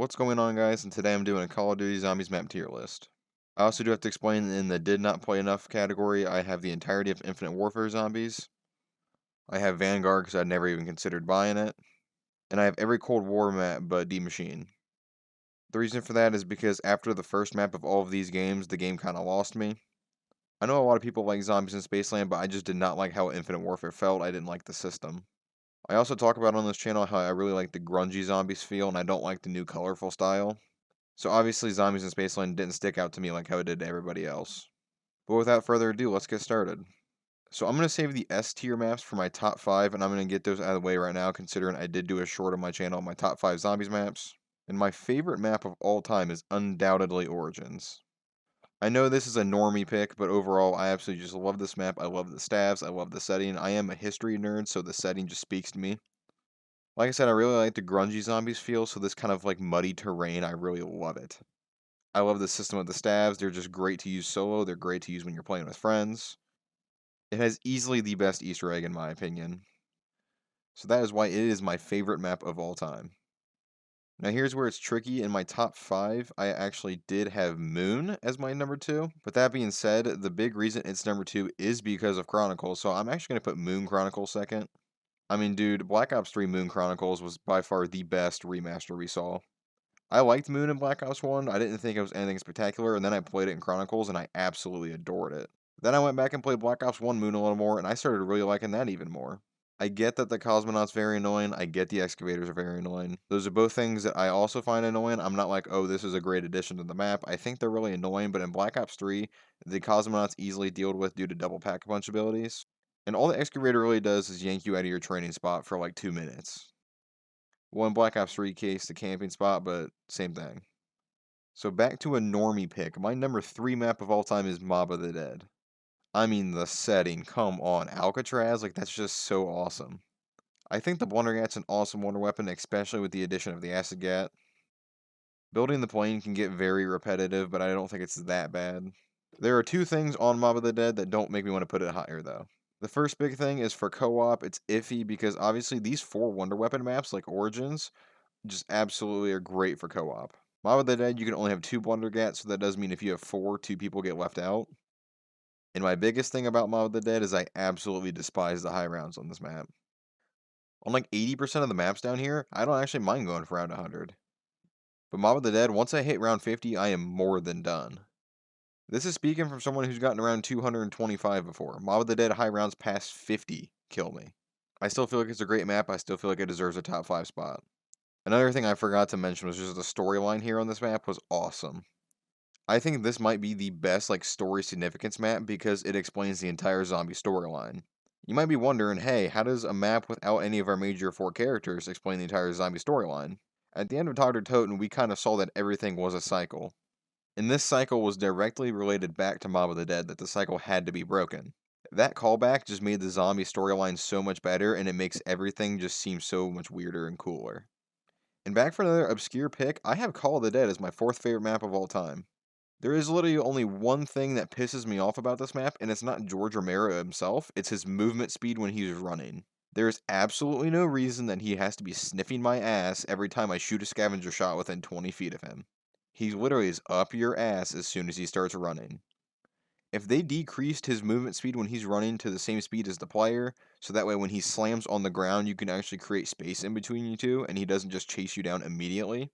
What's going on, guys? And today I'm doing a Call of Duty Zombies map tier list. I also do have to explain in the did not play enough category, I have the entirety of Infinite Warfare Zombies. I have Vanguard because I'd never even considered buying it. And I have every Cold War map but D Machine. The reason for that is because after the first map of all of these games, the game kind of lost me. I know a lot of people like Zombies in Spaceland, but I just did not like how Infinite Warfare felt. I didn't like the system. I also talk about on this channel how I really like the grungy Zombies feel, and I don't like the new colorful style. So obviously Zombies in Spaceland didn't stick out to me like how it did to everybody else. But without further ado, let's get started. So I'm going to save the S tier maps for my top 5, and I'm going to get those out of the way right now considering I did do a short on my channel on my top 5 Zombies maps. And my favorite map of all time is undoubtedly Origins. I know this is a normie pick, but overall I absolutely just love this map. I love the stabs, I love the setting. I am a history nerd, so the setting just speaks to me. Like I said, I really like the grungy Zombies feel, so this kind of like muddy terrain, I really love it. I love the system of the stabs. They're just great to use solo. They're great to use when you're playing with friends. It has easily the best Easter egg in my opinion. So that is why it is my favorite map of all time. Now here's where it's tricky. In my top 5, I actually did have Moon as my number 2. But that being said, the big reason it's number 2 is because of Chronicles. So I'm actually going to put Moon Chronicles second. I mean, dude, Black Ops 3 Moon Chronicles was by far the best remaster we saw. I liked Moon in Black Ops 1. I didn't think it was anything spectacular, and then I played it in Chronicles, and I absolutely adored it. Then I went back and played Black Ops 1 Moon a little more, and I started really liking that even more. I get that the Cosmonaut's very annoying. I get the Excavators are very annoying. Those are both things that I also find annoying. I'm not like, oh, this is a great addition to the map. I think they're really annoying, but in Black Ops 3, the Cosmonaut's easily dealt with due to double pack-a-punch abilities. And all the Excavator really does is yank you out of your training spot for like 2 minutes. Well, in Black Ops 3 case, the camping spot, but same thing. So back to a normie pick. My number 3 map of all time is Mob of the Dead. I mean, the setting, come on. Alcatraz, like, that's just so awesome. I think the Blundergat's an awesome wonder weapon, especially with the addition of the Acid Gat. Building the plane can get very repetitive, but I don't think it's that bad. There are 2 things on Mob of the Dead that don't make me want to put it higher, though. The first big thing is for co-op, it's iffy because obviously these 4 wonder weapon maps, like Origins, just absolutely are great for co-op. Mob of the Dead, you can only have 2 Blundergats, so that does mean if you have 4, 2 people get left out. And my biggest thing about Mob of the Dead is I absolutely despise the high rounds on this map. On like 80% of the maps down here, I don't actually mind going for round 100. But Mob of the Dead, once I hit round 50, I am more than done. This is speaking from someone who's gotten around 225 before. Mob of the Dead high rounds past 50 kill me. I still feel like it's a great map. I still feel like it deserves a top 5 spot. Another thing I forgot to mention was just the storyline here on this map was awesome. I think this might be the best like story significance map because it explains the entire zombie storyline. You might be wondering, hey, how does a map without any of our major 4 characters explain the entire zombie storyline? At the end of Dr. Toten, we kind of saw that everything was a cycle. And this cycle was directly related back to Mob of the Dead, that the cycle had to be broken. That callback just made the zombie storyline so much better, and it makes everything just seem so much weirder and cooler. And back for another obscure pick, I have Call of the Dead as my 4th favorite map of all time. There is literally only one thing that pisses me off about this map, and it's not George Romero himself, it's his movement speed when he's running. There is absolutely no reason that he has to be sniffing my ass every time I shoot a scavenger shot within 20 feet of him. He literally is up your ass as soon as he starts running. If they decreased his movement speed when he's running to the same speed as the player, so that way when he slams on the ground you can actually create space in between you two, and he doesn't just chase you down immediately.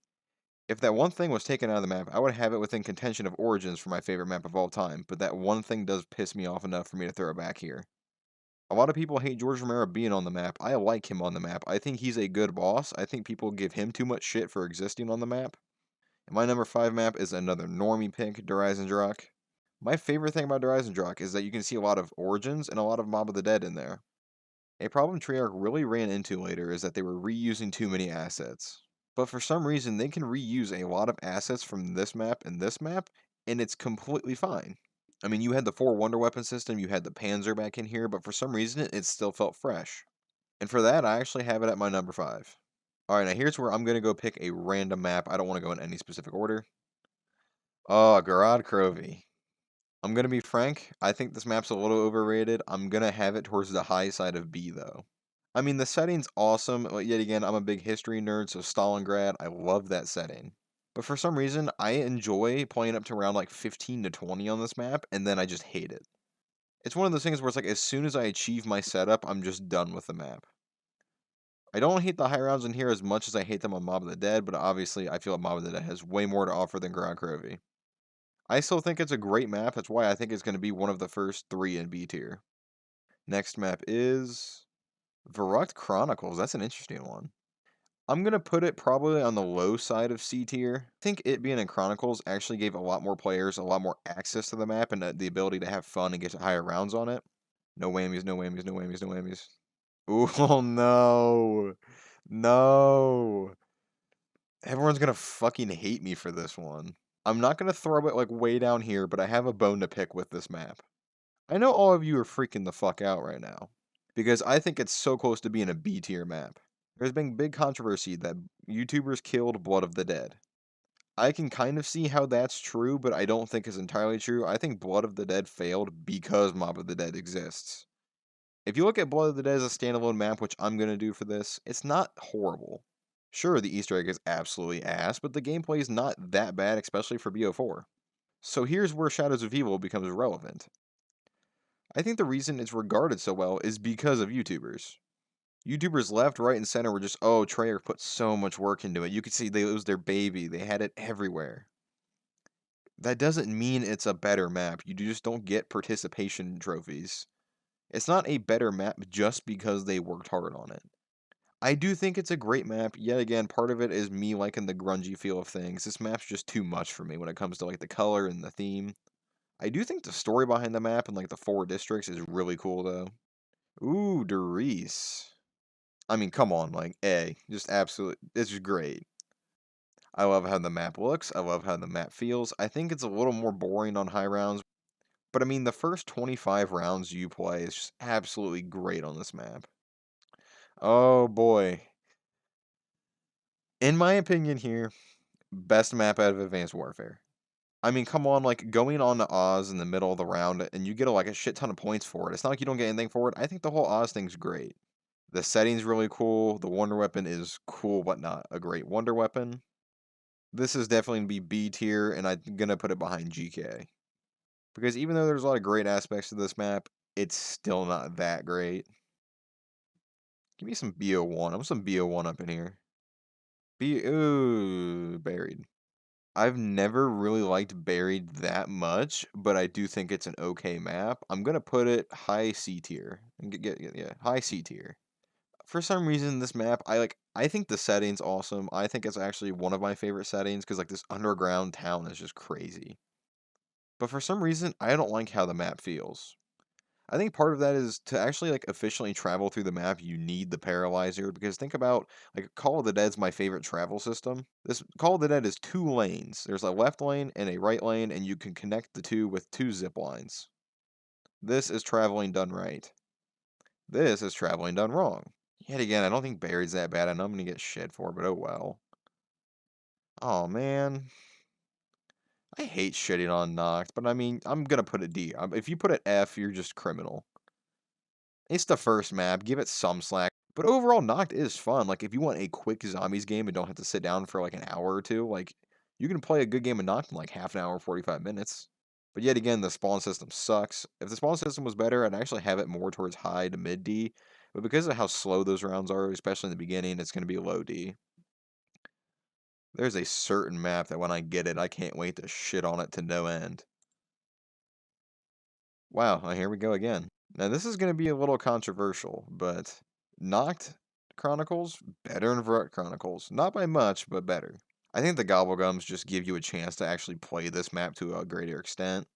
If that one thing was taken out of the map, I would have it within contention of Origins for my favorite map of all time, but that one thing does piss me off enough for me to throw it back here. A lot of people hate George Romero being on the map. I like him on the map. I think he's a good boss. I think people give him too much shit for existing on the map. And my number 5 map is another normie pick, Der Eisendrache. My favorite thing about Der Eisendrache is that you can see a lot of Origins and a lot of Mob of the Dead in there. A problem Treyarch really ran into later is that they were reusing too many assets. But for some reason, they can reuse a lot of assets from this map and this map, and it's completely fine. I mean, you had the 4 Wonder Weapon system, you had the Panzer back in here, but for some reason, it still felt fresh. And for that, I actually have it at my number 5. Alright, now here's where I'm going to go pick a random map. I don't want to go in any specific order. Oh, Garad Krovi. I'm going to be frank, I think this map's a little overrated. I'm going to have it towards the high side of B, though. I mean, the setting's awesome, but yet again, I'm a big history nerd, so Stalingrad, I love that setting. But for some reason, I enjoy playing up to around like 15 to 20 on this map, and then I just hate it. It's one of those things where it's like as soon as I achieve my setup, I'm just done with the map. I don't hate the high rounds in here as much as I hate them on Mob of the Dead, but obviously I feel like Mob of the Dead has way more to offer than Ground Crovy. I still think it's a great map. That's why I think it's going to be one of the first 3 in B tier. Next map is Verruckt Chronicles. That's an interesting one. I'm going to put it probably on the low side of C tier. I think it being in Chronicles actually gave a lot more players a lot more access to the map and the ability to have fun and get higher rounds on it. No whammies, no whammies, no whammies, no whammies. Ooh, oh no. No. Everyone's going to fucking hate me for this one. I'm not going to throw it like way down here, but I have a bone to pick with this map. I know all of you are freaking the fuck out right now because I think it's so close to being a B tier map. There's been big controversy that YouTubers killed Blood of the Dead. I can kind of see how that's true, but I don't think it's entirely true. I think Blood of the Dead failed because Mob of the Dead exists. If you look at Blood of the Dead as a standalone map, which I'm going to do for this, it's not horrible. Sure, the Easter egg is absolutely ass, but the gameplay is not that bad, especially for BO4. So here's where Shadows of Evil becomes relevant. I think the reason it's regarded so well is because of YouTubers. YouTubers left, right, and center were just, oh, Treyarch put so much work into it. You could see it was their baby. They had it everywhere. That doesn't mean it's a better map. You just don't get participation trophies. It's not a better map just because they worked hard on it. I do think it's a great map. Yet again, part of it is me liking the grungy feel of things. This map's just too much for me when it comes to like the color and the theme. I do think the story behind the map and like the 4 districts is really cool though. Ooh, Derice. I mean, come on, like just absolute. It's just great. I love how the map looks. I love how the map feels. I think it's a little more boring on high rounds, but I mean, the first 25 rounds you play is just absolutely great on this map. Oh boy. In my opinion here, best map out of Advanced Warfare. I mean, come on, like going on to Oz in the middle of the round and you get like a shit ton of points for it. It's not like you don't get anything for it. I think the whole Oz thing's great. The setting's really cool. The Wonder Weapon is cool, but not a great Wonder Weapon. This is definitely going to be B tier, and I'm going to put it behind GK. Because even though there's a lot of great aspects to this map, it's still not that great. Give me some BO1. I want some BO1 up in here. Ooh, Buried. I've never really liked Buried that much, but I do think it's an okay map. I'm going to put it high C tier. Yeah, high C tier. For some reason, this map, I think the setting's awesome. I think it's actually one of my favorite settings because like this underground town is just crazy. But for some reason, I don't like how the map feels. I think part of that is to actually like efficiently travel through the map, you need the paralyzer because think about like Call of the Dead's my favorite travel system. This Call of the Dead is 2 lanes. There's a left lane and a right lane, and you can connect the two with 2 zip lines. This is traveling done right. This is traveling done wrong. Yet again, I don't think Buried's that bad. I know I'm gonna get shit for it, but oh well. Oh man. I hate shitting on Noct, but I mean, I'm gonna put it D. If you put it F, you're just criminal. It's the first map, give it some slack. But overall, Noct is fun. Like, if you want a quick zombies game and don't have to sit down for like an hour or two, like, you can play a good game of Noct in like half an hour, 45 minutes. But yet again, the spawn system sucks. If the spawn system was better, I'd actually have it more towards high to mid D. But because of how slow those rounds are, especially in the beginning, it's going to be low D. There's a certain map that when I get it, I can't wait to shit on it to no end. Wow, here we go again. Now this is going to be a little controversial, but Noct Chronicles better than Verruckt Chronicles. Not by much, but better. I think the Gobblegums just give you a chance to actually play this map to a greater extent.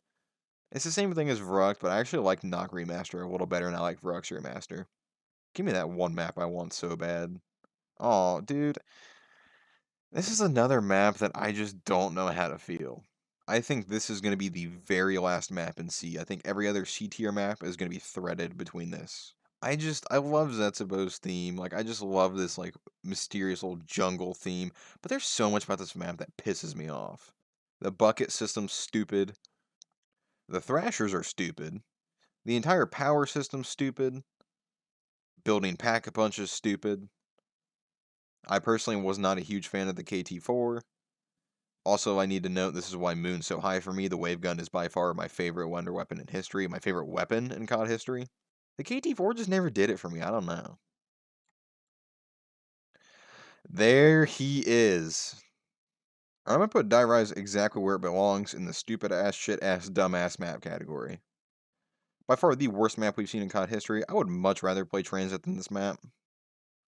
It's the same thing as Verruckt, but I actually like Noct Remaster a little better than I like Verruckt's Remaster. Give me that one map I want so bad. Oh, dude. This is another map that I just don't know how to feel. I think this is going to be the very last map in C. I think every other C tier map is going to be threaded between this. I love Zetsubo's theme. Like, I just love this, like, mysterious little jungle theme. But there's so much about this map that pisses me off. The bucket system's stupid. The Thrashers are stupid. The entire power system's stupid. Building Pack-a-Punch is stupid. I personally was not a huge fan of the KT4. Also, I need to note this is why Moon's so high for me. The wave gun is by far my favorite wonder weapon in history, my favorite weapon in COD history. The KT-4 just never did it for me. I don't know. There he is. I'm gonna put Die Rise exactly where it belongs in the stupid ass, shit ass, dumbass map category. By far the worst map we've seen in COD history. I would much rather play Transit than this map.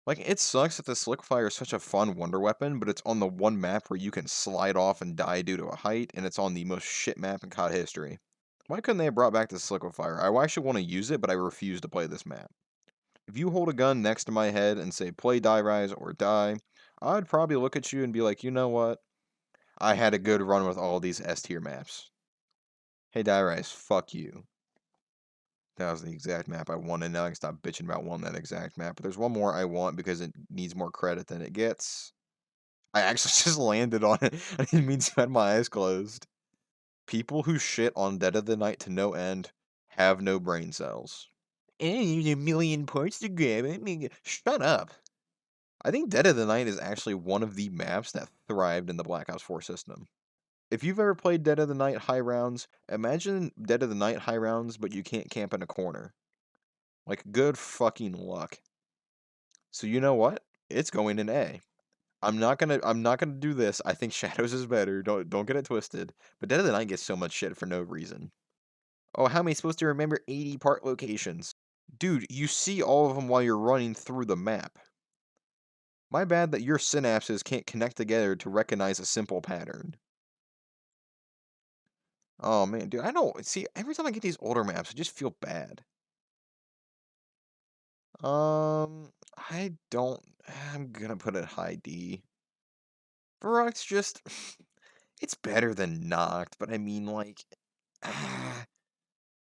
Like, it sucks that the Slickfire is such a fun wonder weapon, but it's on the one map where you can slide off and die due to a height, and it's on the most shit map in COD history. Why couldn't they have brought back the Slickfire? I actually want to use it, but I refuse to play this map. If you hold a gun next to my head and say, play Die Rise or die, I'd probably look at you and be like, you know what? I had a good run with all these S tier maps. Hey, Die Rise, fuck you. That was the exact map I wanted. Now I can stop bitching about wanting that exact map. But there's one more I want because it needs more credit than it gets. I actually just landed on it. I didn't mean to have my eyes closed. People who shit on Dead of the Night to no end have no brain cells. And there's a million parts to grab. I mean, shut up. I think Dead of the Night is actually one of the maps that thrived in the Black Ops 4 system. If you've ever played Dead of the Night high rounds, imagine Dead of the Night high rounds, but you can't camp in a corner. Like, good fucking luck. So you know what? It's going in A. I'm not gonna do this. I think Shadows is better. Don't get it twisted. But Dead of the Night gets so much shit for no reason. Oh, how am I supposed to remember 80 part locations? Dude, you see all of them while you're running through the map. My bad that your synapses can't connect together to recognize a simple pattern. Oh man, dude, I don't see every time I get these older maps, I just feel bad. I don't I'm gonna put it high D. Verruckt's just it's better than Knocked, but I mean like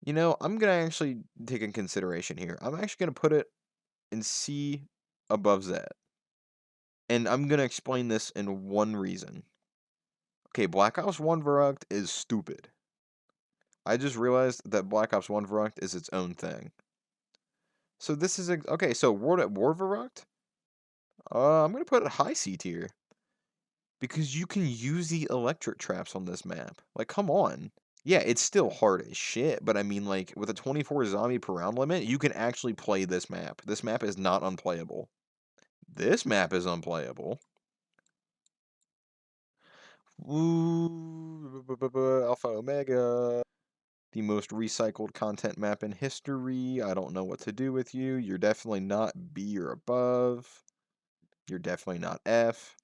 I'm gonna actually take in consideration here. I'm actually gonna put it in C above Z. And I'm gonna explain this in one reason. Okay, Black Ops 1 Verruckt is stupid. I just realized that Black Ops 1 Verruckt is its own thing. So this is okay, so War Verruckt? I'm gonna put it high C tier. Because you can use the electric traps on this map. Like, come on. Yeah, it's still hard as shit, but I mean, like, with a 24 zombie per round limit, you can actually play this map. This map is not unplayable. This map is unplayable. Woo, Alpha Omega. The most recycled content map in history. I don't know what to do with you. You're definitely not B or above. You're definitely not F.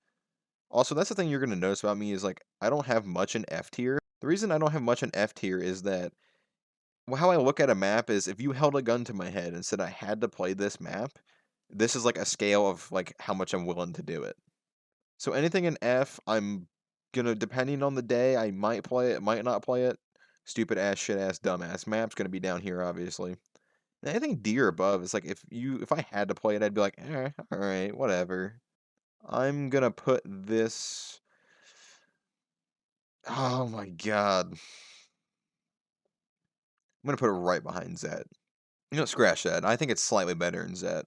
Also, that's the thing you're going to notice about me is, like, I don't have much in F tier. The reason I don't have much in F tier is that how I look at a map is if you held a gun to my head and said I had to play this map, this is like a scale of like how much I'm willing to do it. So anything in F, I'm gonna depending on the day, I might play it, might not play it. Stupid ass, shit ass, dumbass map's gonna be down here, obviously. And anything D or above is like if I had to play it, I'd be like, all right, whatever. I'm gonna put this. Oh my god. I'm gonna put it right behind Zed. Scratch that. I think it's slightly better than Zed.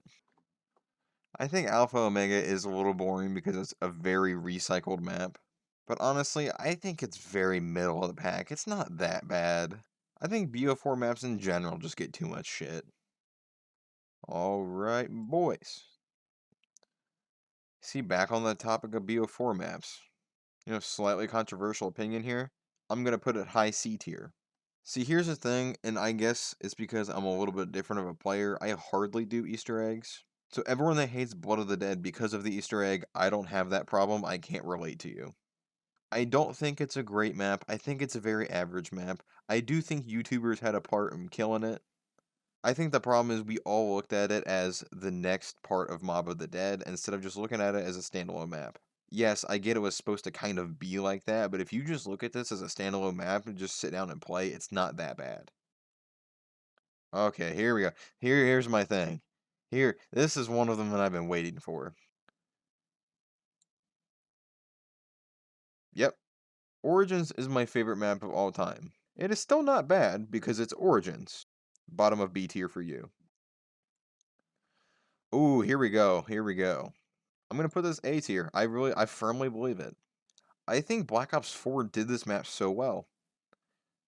I think Alpha Omega is a little boring because it's a very recycled map. But honestly, I think it's very middle of the pack. It's not that bad. I think BO4 maps in general just get too much shit. Alright, boys. See, back on the topic of BO4 maps. Slightly controversial opinion here. I'm going to put it high C tier. See, here's the thing, and I guess it's because I'm a little bit different of a player. I hardly do Easter eggs. So everyone that hates Blood of the Dead because of the Easter egg, I don't have that problem. I can't relate to you. I don't think it's a great map. I think it's a very average map. I do think YouTubers had a part in killing it. I think the problem is we all looked at it as the next part of Mob of the Dead instead of just looking at it as a standalone map. Yes, I get it was supposed to kind of be like that, but if you just look at this as a standalone map and just sit down and play, it's not that bad. Okay, here we go. Here's my thing. This is one of them that I've been waiting for. Yep, Origins is my favorite map of all time. It is still not bad because it's Origins. Bottom of B tier for you. Ooh, here we go. Here we go. I'm gonna put this A tier. I firmly believe it. I think Black Ops 4 did this map so well.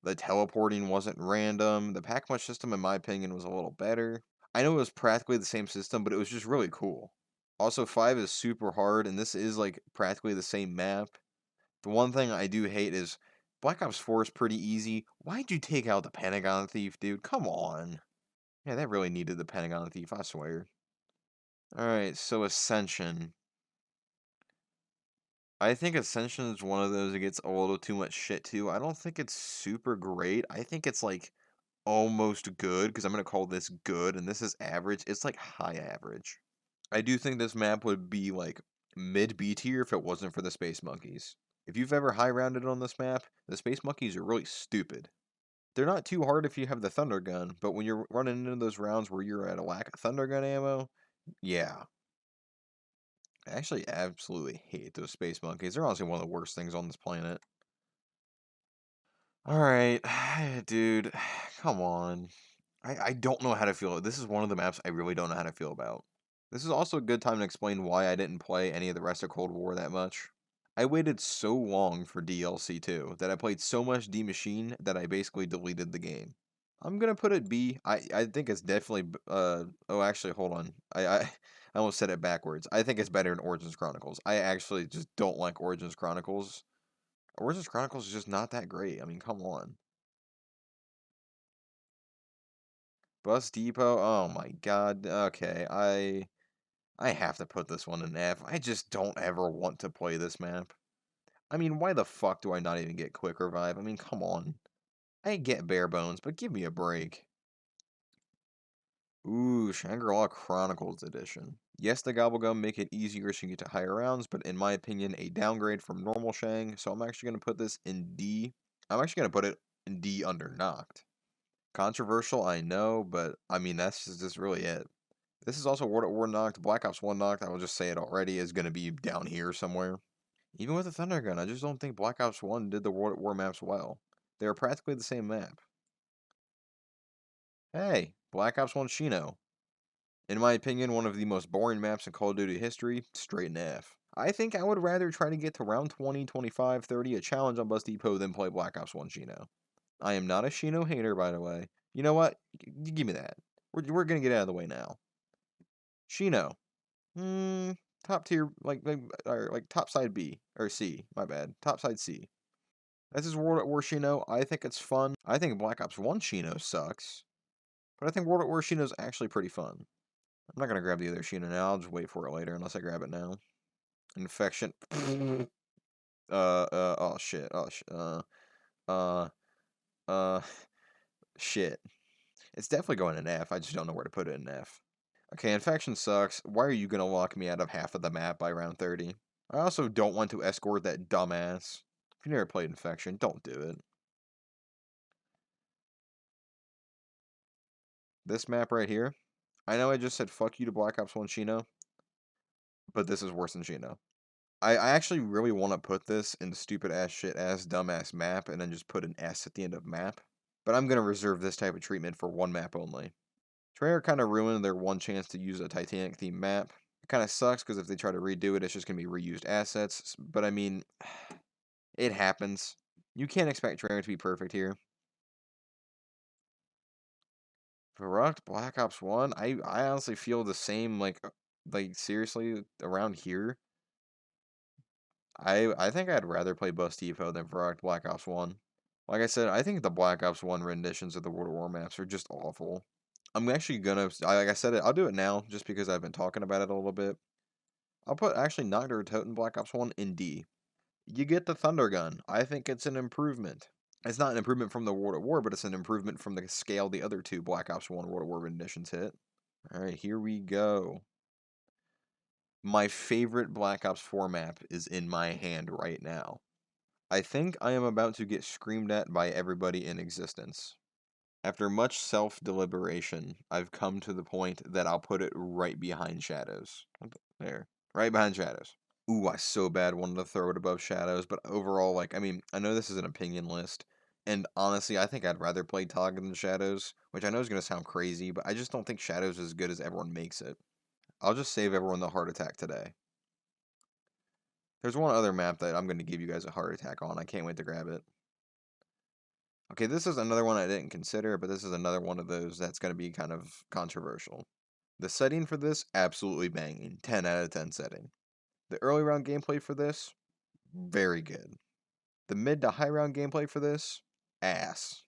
The teleporting wasn't random. The pack punch system, in my opinion, was a little better. I know it was practically the same system, but it was just really cool. Also, 5 is super hard, and this is like practically the same map. The one thing I do hate is Black Ops 4 is pretty easy. Why'd you take out the Pentagon Thief, dude? Come on. Yeah, that really needed the Pentagon Thief, I swear. Alright, so Ascension. I think Ascension is one of those that gets a little too much shit too. I don't think it's super great. I think it's like almost good, because I'm going to call this good, and this is average. It's like high average. I do think this map would be like mid B tier if it wasn't for the Space Monkeys. If you've ever high rounded on this map, the Space Monkeys are really stupid. They're not too hard if you have the Thunder Gun, but when you're running into those rounds where you're at a lack of Thunder Gun ammo, yeah. I actually absolutely hate those Space Monkeys. They're honestly one of the worst things on this planet. Alright, dude, come on. I don't know how to feel. This is one of the maps I really don't know how to feel about. This is also a good time to explain why I didn't play any of the rest of Cold War that much. I waited so long for DLC 2 that I played so much D Machine that I basically deleted the game. I'm gonna put it B. I think it's definitely oh, actually, hold on. I almost said it backwards. I think it's better than Origins Chronicles. I actually just don't like Origins Chronicles. Origins Chronicles is just not that great. I mean, come on. Bus Depot. Oh my God. Okay, I have to put this one in F. I just don't ever want to play this map. I mean, why the fuck do I not even get Quick Revive? I mean, come on. I get bare bones, but give me a break. Ooh, Shangri-La Chronicles Edition. Yes, the Gobblegum make it easier so you get to higher rounds, but in my opinion, a downgrade from normal Shang, so I'm actually going to put this in D. I'm actually going to put it in D under Knocked. Controversial, I know, but I mean, that's just really it. This is also World at War Knocked. Black Ops 1 Knocked, I will just say it already, is going to be down here somewhere. Even with the Thunder Gun, I just don't think Black Ops 1 did the World at War maps well. They are practically the same map. Hey, Black Ops 1 Shino. In my opinion, one of the most boring maps in Call of Duty history, straight in F. I think I would rather try to get to round 20, 25, 30, a challenge on Bus Depot than play Black Ops 1 Shino. I am not a Shino hater, by the way. You know what? Give me that. We're gonna get out of the way now. Shino. Top tier, or like top side B, or C, my bad. Top side C. This is World at War Shino. I think it's fun. I think Black Ops 1 Shino sucks. But I think World at War Shino is actually pretty fun. I'm not going to grab the other Shino now. I'll just wait for it later unless I grab it now. Infection. Oh shit. Uh, uh, shit. It's definitely going in F. I just don't know where to put it in F. Okay, Infection sucks. Why are you going to lock me out of half of the map by round 30? I also don't want to escort that dumbass. If you never played Infection, don't do it. This map right here. I know I just said fuck you to Black Ops 1 Shino, but this is worse than Shino. I actually really want to put this in stupid ass shit ass dumbass map and then just put an S at the end of map. But I'm going to reserve this type of treatment for one map only. Treyarch kind of ruined their one chance to use a Titanic themed map. It kind of sucks because if they try to redo it, it's just going to be reused assets. But I mean, it happens. You can't expect Treyarch to be perfect here. Verruckt, Black Ops 1, I honestly feel the same, like seriously, around here. I think I'd rather play Bus Depot than Verruckt Black Ops 1. Like I said, I think the Black Ops 1 renditions of the World War maps are just awful. I'm actually gonna, like I said, I'll do it now just because I've been talking about it a little bit. I'll put actually Nocturne Toten Black Ops 1 in D. You get the Thunder Gun. I think it's an improvement. It's not an improvement from the World at War, but it's an improvement from the scale the other two Black Ops 1 World at War renditions hit. Alright, here we go. My favorite Black Ops 4 map is in my hand right now. I think I am about to get screamed at by everybody in existence. After much self-deliberation, I've come to the point that I'll put it right behind Shadows. There. Right behind Shadows. Ooh, I so bad wanted to throw it above Shadows, but overall, like, I mean, I know this is an opinion list, and honestly, I think I'd rather play Tog than Shadows, which I know is going to sound crazy, but I just don't think Shadows is as good as everyone makes it. I'll just save everyone the heart attack today. There's one other map that I'm going to give you guys a heart attack on. I can't wait to grab it. Okay, this is another one I didn't consider, but this is another one of those that's going to be kind of controversial. The setting for this, absolutely banging. 10 out of 10 setting. The early round gameplay for this, very good. The mid to high round gameplay for this, ass.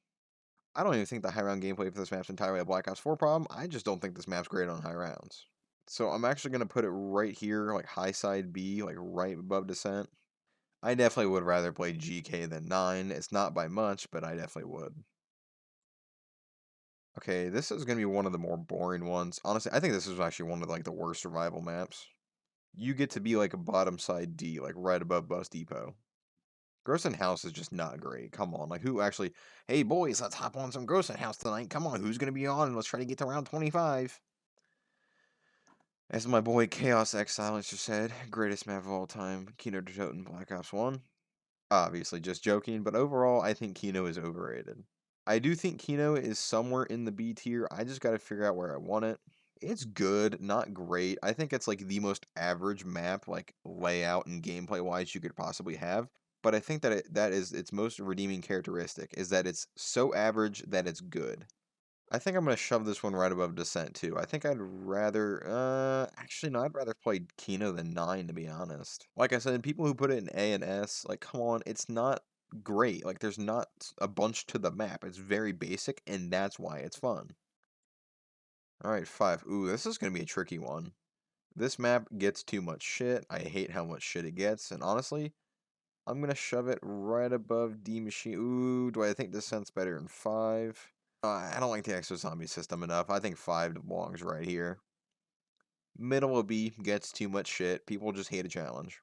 I don't even think the high round gameplay for this map's entirely a Black Ops 4 problem. I just don't think this map's great on high rounds. So I'm actually going to put it right here, like high side B, like right above Descent. I definitely would rather play GK than 9. It's not by much, but I definitely would. Okay, this is going to be one of the more boring ones. Honestly, I think this is actually one of like the worst survival maps. You get to be like a bottom side D, like right above Bus Depot. Grossen House is just not great. Come on, like who actually? Hey boys, let's hop on some Grossen House tonight. Come on, who's gonna be on? Let's try to get to round 25. As my boy Chaos X Silencer said, greatest map of all time, Kino der Toten Black Ops 1. Obviously, just joking, but overall, I think Kino is overrated. I do think Kino is somewhere in the B tier. I just got to figure out where I want it. It's good, not great. I think it's like the most average map, like layout and gameplay wise, you could possibly have. But I think that that is its most redeeming characteristic is that it's so average that it's good. I think I'm gonna shove this one right above Descent too. I think I'd rather, actually no, I'd rather play Kino than 9 to be honest. Like I said, people who put it in A and S, like come on, it's not great. Like there's not a bunch to the map. It's very basic, and that's why it's fun. All right, 5. Ooh, this is gonna be a tricky one. This map gets too much shit. I hate how much shit it gets, and honestly, I'm gonna shove it right above D Machine. Ooh, do I think Descent's better than 5? I don't like the exo zombie system enough. I think 5 belongs right here. Middle of B gets too much shit. People just hate a challenge.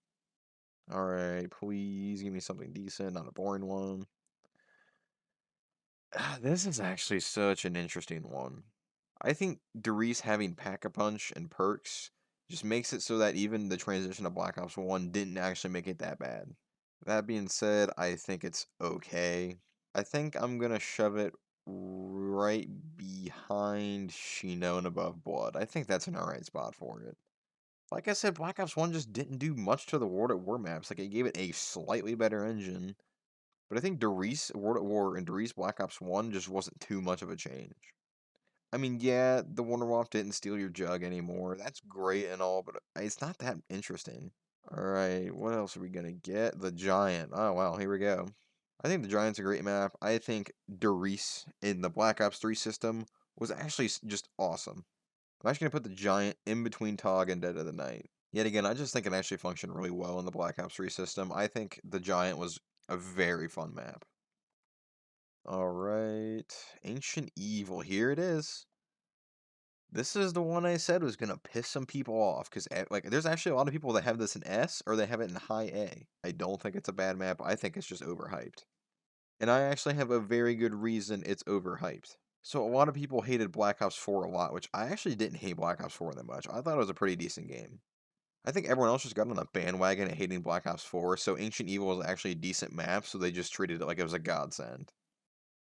Alright, please give me something decent, not a boring one. This is actually such an interesting one. I think Doris having Pack-a-Punch and perks just makes it so that even the transition to Black Ops 1 didn't actually make it that bad. That being said, I think it's okay. I think I'm gonna shove it right behind Shino and above Blood. I think that's an alright spot for it. Like I said, Black Ops 1 just didn't do much to the World at War maps. Like, it gave it a slightly better engine. But I think Doris World at War and Doris Black Ops 1 just wasn't too much of a change. I mean, yeah, the Wonderwall didn't steal your jug anymore. That's great and all, but it's not that interesting. Alright, what else are we gonna get? The Giant. Oh, wow, here we go. I think the Giant's a great map. I think Doris in the Black Ops 3 system was actually just awesome. I'm actually going to put the Giant in between Tog and Dead of the Night. Yet again, I just think it actually functioned really well in the Black Ops 3 system. I think the Giant was a very fun map. Alright, Ancient Evil, here it is. This is the one I said was going to piss some people off, because like, there's actually a lot of people that have this in S, or they have it in high A. I don't think it's a bad map, I think it's just overhyped. And I actually have a very good reason it's overhyped. So a lot of people hated Black Ops 4 a lot, which I actually didn't hate Black Ops 4 that much. I thought it was a pretty decent game. I think everyone else just got on the bandwagon of hating Black Ops 4, so Ancient Evil was actually a decent map, so they just treated it like it was a godsend.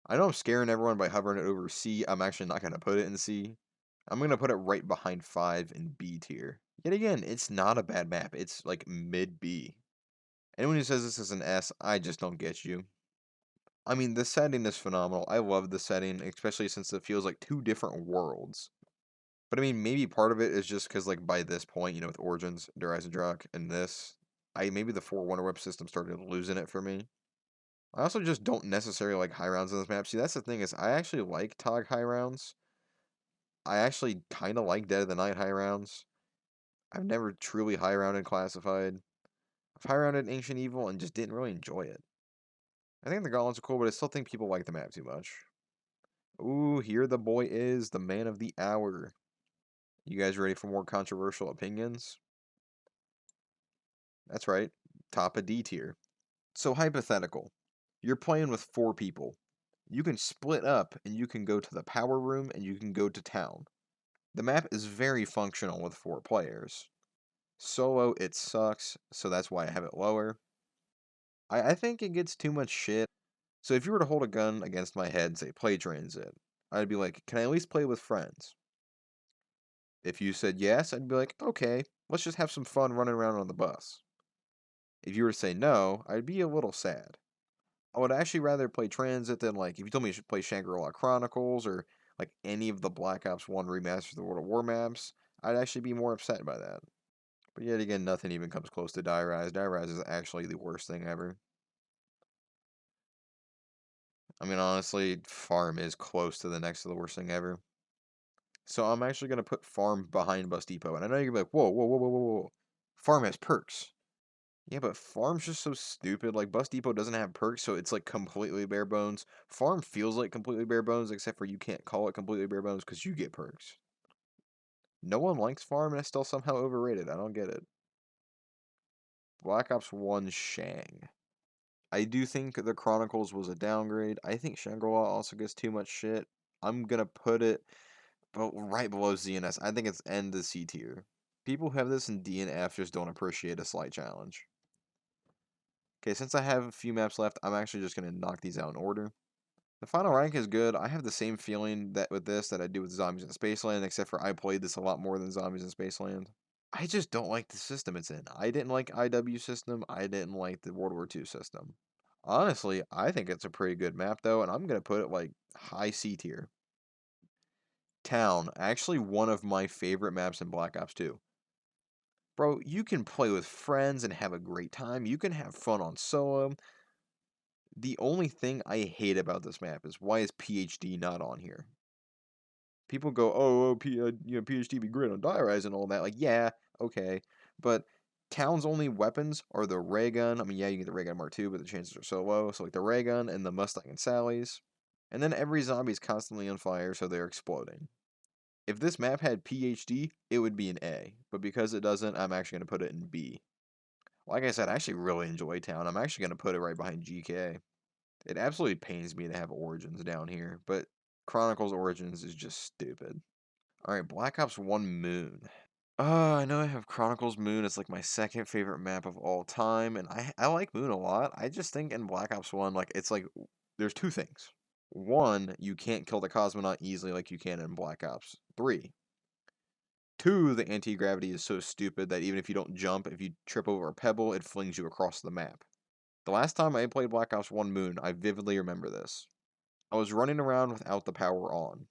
I know I'm scaring everyone by hovering it over C. I'm actually not going to put it in C. I'm going to put it right behind 5 in B tier. Yet again, it's not a bad map. It's like mid B. Anyone who says this is an S, I just don't get you. I mean, the setting is phenomenal. I love the setting, especially since it feels like two different worlds. But I mean, maybe part of it is just because, like, by this point, you know, with Origins, Der Eisendrache, and this, maybe the 4 Wonder Web system started losing it for me. I also just don't necessarily like high rounds on this map. See, that's the thing is, I actually like Tog high rounds. I actually kind of like Dead of the Night high rounds. I've never truly high rounded Classified. I've high rounded Ancient Evil and just didn't really enjoy it. I think the Gauntlets are cool, but I still think people like the map too much. Ooh, here the boy is, the man of the hour. You guys ready for more controversial opinions? That's right, top of D tier. So hypothetical. You're playing with 4 people. You can split up and you can go to the power room and you can go to town. The map is very functional with 4 players. Solo, it sucks, so that's why I have it lower. I think it gets too much shit. So if you were to hold a gun against my head and say play transit, I'd be like, can I at least play with friends? If you said yes, I'd be like, okay, let's just have some fun running around on the bus. If you were to say no, I'd be a little sad. I would actually rather play Transit than, like, if you told me you should play Shangri-La Chronicles or, like, any of the Black Ops 1 remastered of the World of War maps, I'd actually be more upset by that. But yet again, nothing even comes close to Die Rise. Die Rise is actually the worst thing ever. I mean, honestly, Farm is close to the next to the worst thing ever. So I'm actually going to put Farm behind Bus Depot. And I know you're going to be like, whoa, whoa, whoa, whoa, whoa, whoa. Farm has perks. Yeah, but Farm's just so stupid. Like, Bus Depot doesn't have perks, so it's, like, completely bare bones. Farm feels like completely bare bones, except for you can't call it completely bare bones because you get perks. No one likes Farm, and it's still somehow overrated. I don't get it. Black Ops 1 Shang. I do think the Chronicles was a downgrade. I think Shangri-La also gets too much shit. I'm gonna put it right below ZNS. I think it's end the C tier. People who have this in D and F just don't appreciate a slight challenge. Okay, since I have a few maps left, I'm actually just gonna knock these out in order. The final rank is good. I have the same feeling that with this that I do with Zombies in Spaceland, except for I played this a lot more than Zombies in Spaceland. I just don't like the system it's in. I didn't like IW system. I didn't like the World War II system. Honestly, I think it's a pretty good map though, and I'm gonna put it like high C tier. Town, actually one of my favorite maps in Black Ops 2. Bro, you can play with friends and have a great time. You can have fun on solo. The only thing I hate about this map is why is PhD not on here? People go, PhD be great on Die Rise and all that. Like, yeah, okay, but Town's only weapons are the ray gun. I mean, yeah, you get the ray gun Mark II, but the chances are so low. So like the ray gun and the Mustang and Sally's, and then every zombie is constantly on fire, so they're exploding. If this map had PhD, it would be an A, but because it doesn't, I'm actually gonna put it in B. Like I said, I actually really enjoy Town. I'm actually gonna put it right behind GK. It absolutely pains me to have Origins down here, but Chronicles Origins is just stupid. Alright, Black Ops 1 Moon. I know I have Chronicles Moon. It's like my second favorite map of all time, and I like Moon a lot. I just think in Black Ops 1, like, it's like, there's two things. One, you can't kill the Cosmonaut easily like you can in Black Ops 3. Two, the anti-gravity is so stupid that even if you don't jump, if you trip over a pebble, it flings you across the map. The last time I played Black Ops 1 Moon, I vividly remember this. I was running around without the power on.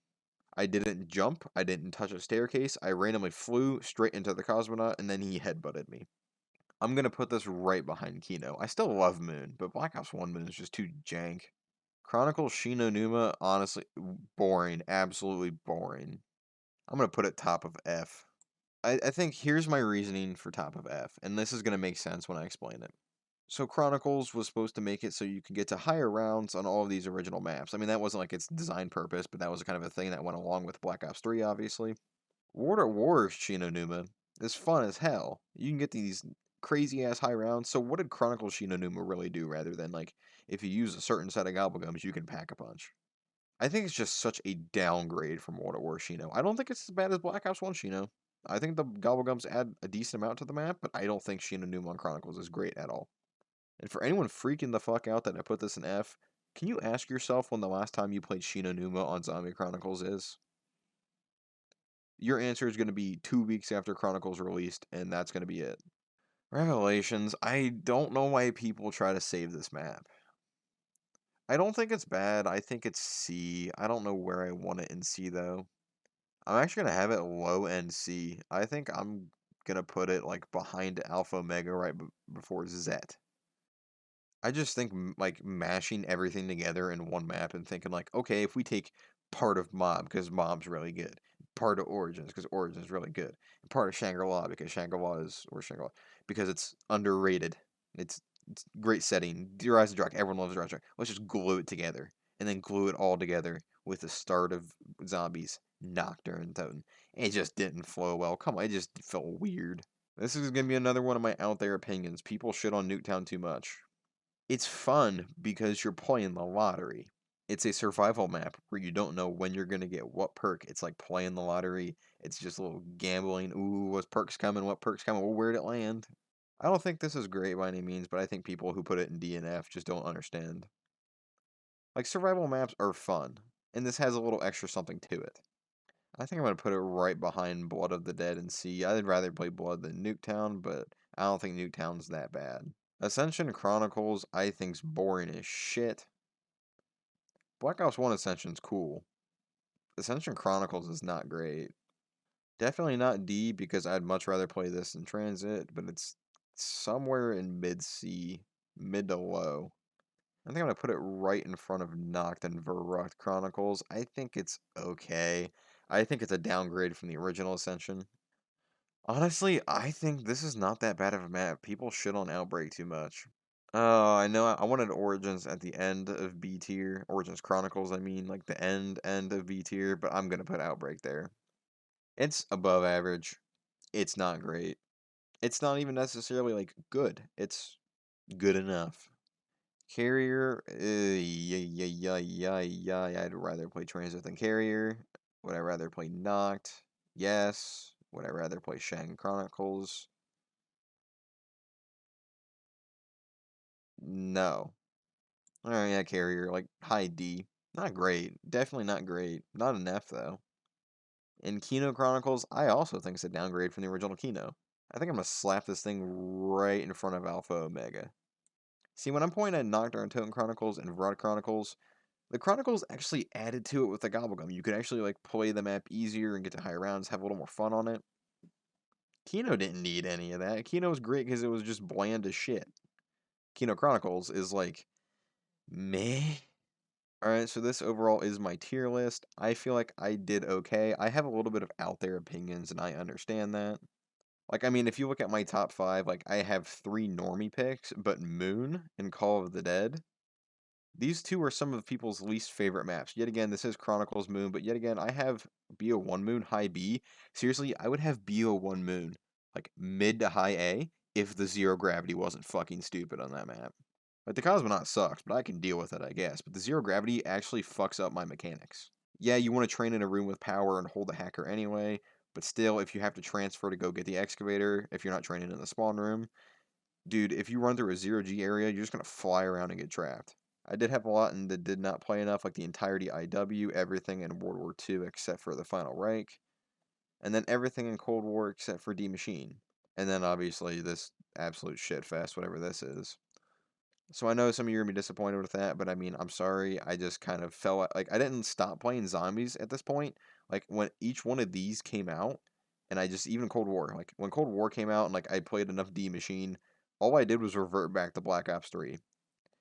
I didn't jump, I didn't touch a staircase, I randomly flew straight into the Cosmonaut, and then he headbutted me. I'm gonna put this right behind Kino. I still love Moon, but Black Ops 1 Moon is just too jank. Chronicles Shino Numa, honestly, boring. Absolutely boring. I'm gonna put it top of F. I think here's my reasoning for top of F, and this is gonna make sense when I explain it. So Chronicles was supposed to make it so you could get to higher rounds on all of these original maps. I mean, that wasn't like its design purpose, but that was kind of a thing that went along with Black Ops 3, obviously. War at War Shinonuma is fun as hell. You can get these crazy ass high rounds. So what did Chronicles Shinonuma really do rather than like if you use a certain set of gobblegums, you can pack a punch? I think it's just such a downgrade from War at War Shino. I don't think it's as bad as Black Ops 1 Shino. I think the gobblegums add a decent amount to the map, but I don't think Shinonuma on Chronicles is great at all. And for anyone freaking the fuck out that I put this in F, can you ask yourself when the last time you played Shinonuma on Zombie Chronicles is? Your answer is going to be 2 weeks after Chronicles released, and that's going to be it. Revelations, I don't know why people try to save this map. I don't think it's bad. I think it's C. I don't know where I want it in C, though. I'm actually going to have it low end C. I think I'm going to put it, like, behind Alpha Omega right before Zet. I just think like mashing everything together in one map and thinking like, okay, if we take part of Mob because Mob's really good, part of Origins because Origins is really good, and part of Shangri-La because Shangri-La because it's underrated. It's great setting. Rise of Rock, everyone loves Rise of Rock. Let's just glue it together and then glue it all together with the start of Zombies, Nocturne, and Totem. It just didn't flow well. Come on, it just felt weird. This is gonna be another one of my out there opinions. People shit on Nuketown too much. It's fun because you're playing the lottery. It's a survival map where you don't know when you're going to get what perk. It's like playing the lottery. It's just a little gambling. Ooh, what perk's coming? What perk's coming? Well, where'd it land? I don't think this is great by any means, but I think people who put it in DNF just don't understand. Like, survival maps are fun, and this has a little extra something to it. I think I'm going to put it right behind Blood of the Dead and C. I'd rather play Blood than Nuketown, but I don't think Nuketown's that bad. Ascension Chronicles, I think's boring as shit. Black Ops 1 Ascension's cool. Ascension Chronicles is not great. Definitely not D because I'd much rather play this in Transit, but it's somewhere in mid-C, mid to low. I think I'm gonna put it right in front of Noct and Verruckt Chronicles. I think it's okay. I think it's a downgrade from the original Ascension. Honestly, I think this is not that bad of a map. People shit on Outbreak too much. Oh, I know. I wanted Origins at the end of B tier. Origins Chronicles, I mean, like the end of B tier, but I'm gonna put Outbreak there. It's above average. It's not great. It's not even necessarily like good. It's good enough. Carrier, yeah. I'd rather play Transit than Carrier. Would I rather play Noct? Yes. Would I rather play Shang Chronicles? No. Alright, yeah, Carrier, like high D. Not great. Definitely not great. Not an F though. In Kino Chronicles, I also think it's a downgrade from the original Kino. I think I'm gonna slap this thing right in front of Alpha Omega. See, when I'm pointing at Nocturne Totem Chronicles and Verruckt Chronicles, the Chronicles actually added to it with the Gobblegum. You could actually like play the map easier and get to higher rounds, have a little more fun on it. Kino didn't need any of that. Kino was great because it was just bland as shit. Kino Chronicles is like meh. Alright, so this overall is my tier list. I feel like I did okay. I have a little bit of out there opinions, and I understand that. Like, I mean, if you look at my top 5, like, I have 3 normie picks, but Moon and Call of the Dead, these two are some of people's least favorite maps. Yet again, this is Chronicles Moon, but yet again, I have BO1 Moon high B. Seriously, I would have BO1 Moon, like, mid to high A, if the zero gravity wasn't fucking stupid on that map. Like, the Cosmonaut sucks, but I can deal with it, I guess. But the zero gravity actually fucks up my mechanics. Yeah, you want to train in a room with power and hold the hacker anyway, but still, if you have to transfer to go get the excavator, if you're not training in the spawn room, dude, if you run through a zero G area, you're just gonna fly around and get trapped. I did have a lot and that did not play enough, like the entirety IW, everything in World War II except for the Final Reich, and then everything in Cold War except for D Machine. And then obviously this absolute shit fest, whatever this is. So I know some of you are gonna be disappointed with that, but I mean, I'm sorry. I just kind of fell like I didn't stop playing zombies at this point. Like when each one of these came out, and I just even Cold War, like when Cold War came out, and like I played enough D Machine, all I did was revert back to Black Ops 3.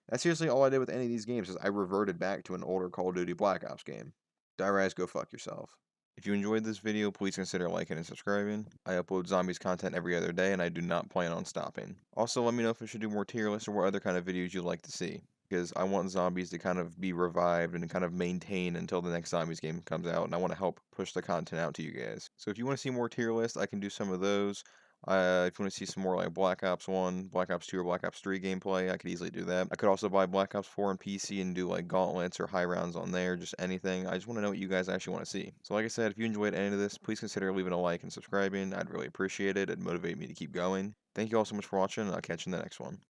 That's seriously all I did with any of these games is I reverted back to an older Call of Duty Black Ops game. Diraz, go fuck yourself. If you enjoyed this video, please consider liking and subscribing. I upload zombies content every other day, and I do not plan on stopping. Also, let me know if I should do more tier lists or what other kind of videos you'd like to see, because I want zombies to kind of be revived and kind of maintain until the next zombies game comes out, and I want to help push the content out to you guys. So if you want to see more tier lists, I can do some of those. If you want to see some more like Black Ops 1, Black Ops 2, or Black Ops 3 gameplay, I could easily do that. I could also buy Black Ops 4 on PC and do like gauntlets or high rounds on there, just anything. I just want to know what you guys actually want to see. So like I said, if you enjoyed any of this, please consider leaving a like and subscribing. I'd really appreciate it. It'd motivate me to keep going. Thank you all so much for watching, and I'll catch you in the next one.